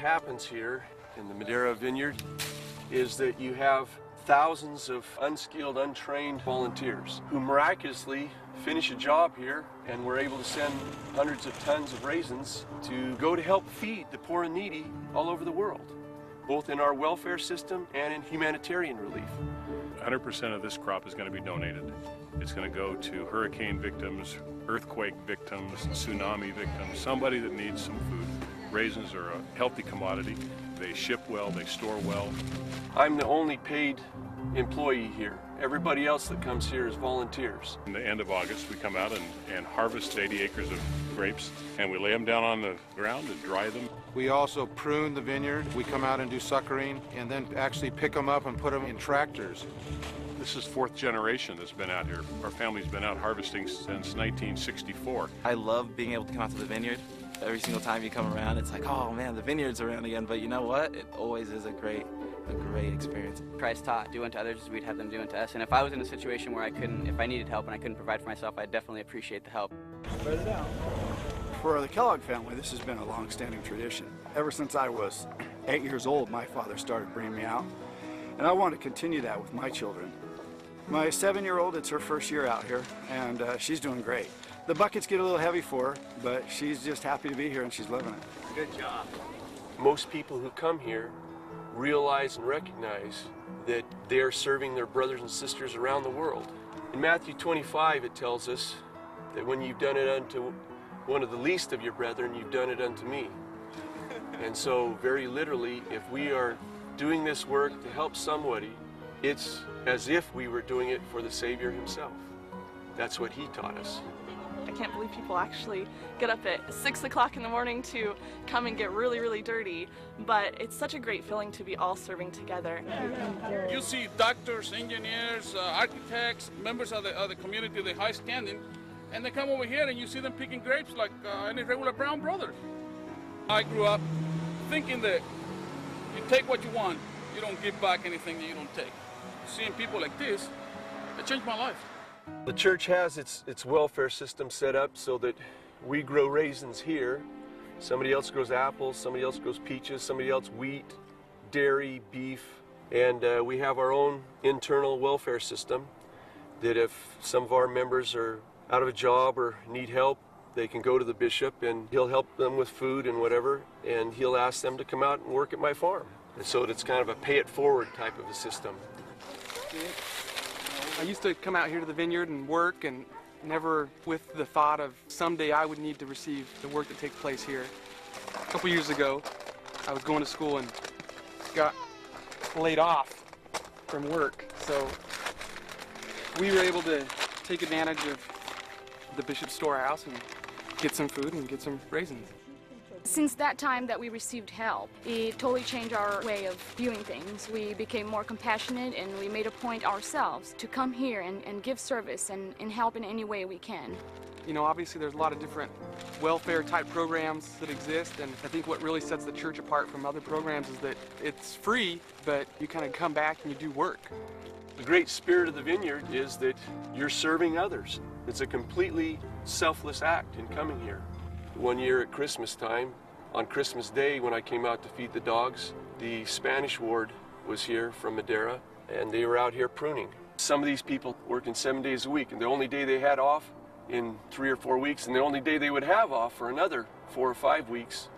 happens here in the Madera Vineyard is that you have thousands of unskilled, untrained volunteers who miraculously finish a job here, and we're able to send hundreds of tons of raisins to go to help feed the poor and needy all over the world, both in our welfare system and in humanitarian relief. 100% of this crop is going to be donated. It's going to go to hurricane victims, earthquake victims, tsunami victims, somebody that needs some food. Raisins are a healthy commodity. They ship well, they store well. I'm the only paid employee here. Everybody else that comes here is volunteers. In the end of August, we come out and harvest 80 acres of grapes, and we lay them down on the ground and dry them. We also prune the vineyard. We come out and do suckering, and then actually pick them up and put them in tractors. This is fourth generation that's been out here. Our family's been out harvesting since 1964. I love being able to come out to the vineyard. Every single time you come around, it's like, oh man, the vineyard's around again. But you know what? It always is a great experience. Christ taught, do unto others as we'd have them do unto us. And if I was in a situation where if I needed help and I couldn't provide for myself, I'd definitely appreciate the help. For the Kellogg family, this has been a long-standing tradition. Ever since I was 8 years old, my father started bringing me out, and I want to continue that with my children. My 7-year-old, it's her first year out here, and she's doing great. The buckets get a little heavy for her, but she's just happy to be here and she's loving it. Good job. Most people who come here realize and recognize that they're serving their brothers and sisters around the world. In Matthew 25, it tells us that when you've done it unto one of the least of your brethren, you've done it unto me. And so, very literally, if we are doing this work to help somebody, it's as if we were doing it for the Savior himself. That's what he taught us. I can't believe people actually get up at 6 o'clock in the morning to come and get really, really dirty, but it's such a great feeling to be all serving together. You see doctors, engineers, architects, members of the community, the high standing, and they come over here and you see them picking grapes like any regular brown brother. I grew up thinking that you take what you want, you don't give back anything that you don't take. Seeing people like this, it changed my life. The church has its welfare system set up so that we grow raisins here. Somebody else grows apples, somebody else grows peaches, somebody else wheat, dairy, beef, and we have our own internal welfare system that if some of our members are out of a job or need help, they can go to the bishop and he'll help them with food and whatever, and he'll ask them to come out and work at my farm. And so it's kind of a pay it forward type of a system. I used to come out here to the vineyard and work, and never with the thought of someday I would need to receive the work that takes place here. A couple years ago, I was going to school and got laid off from work, so we were able to take advantage of the bishop's storehouse and get some food and get some raisins. Since that time that we received help, it totally changed our way of viewing things. We became more compassionate, and we made a point ourselves to come here and give service and help in any way we can. You know, obviously there's a lot of different welfare type programs that exist, and I think what really sets the church apart from other programs is that it's free, but you kind of come back and you do work. The great spirit of the vineyard is that you're serving others. It's a completely selfless act in coming here. One year at Christmas time, on Christmas Day when I came out to feed the dogs, the Spanish ward was here from Madera, and they were out here pruning. Some of these people working 7 days a week, and the only day they had off in 3 or 4 weeks, and the only day they would have off for another 4 or 5 weeks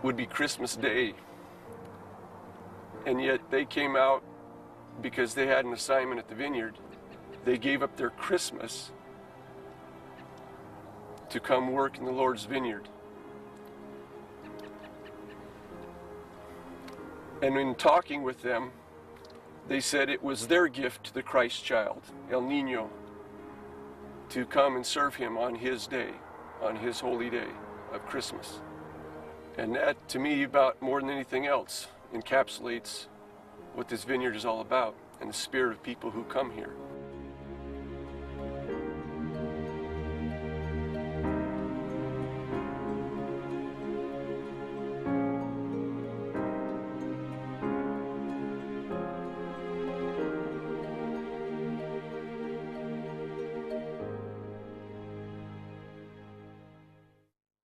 would be Christmas Day. And yet they came out because they had an assignment at the vineyard. They gave up their Christmas to come work in the Lord's vineyard. And in talking with them, they said it was their gift to the Christ child, El Niño, to come and serve him on his day, on his holy day of Christmas. And that, to me, about more than anything else, encapsulates what this vineyard is all about and the spirit of people who come here.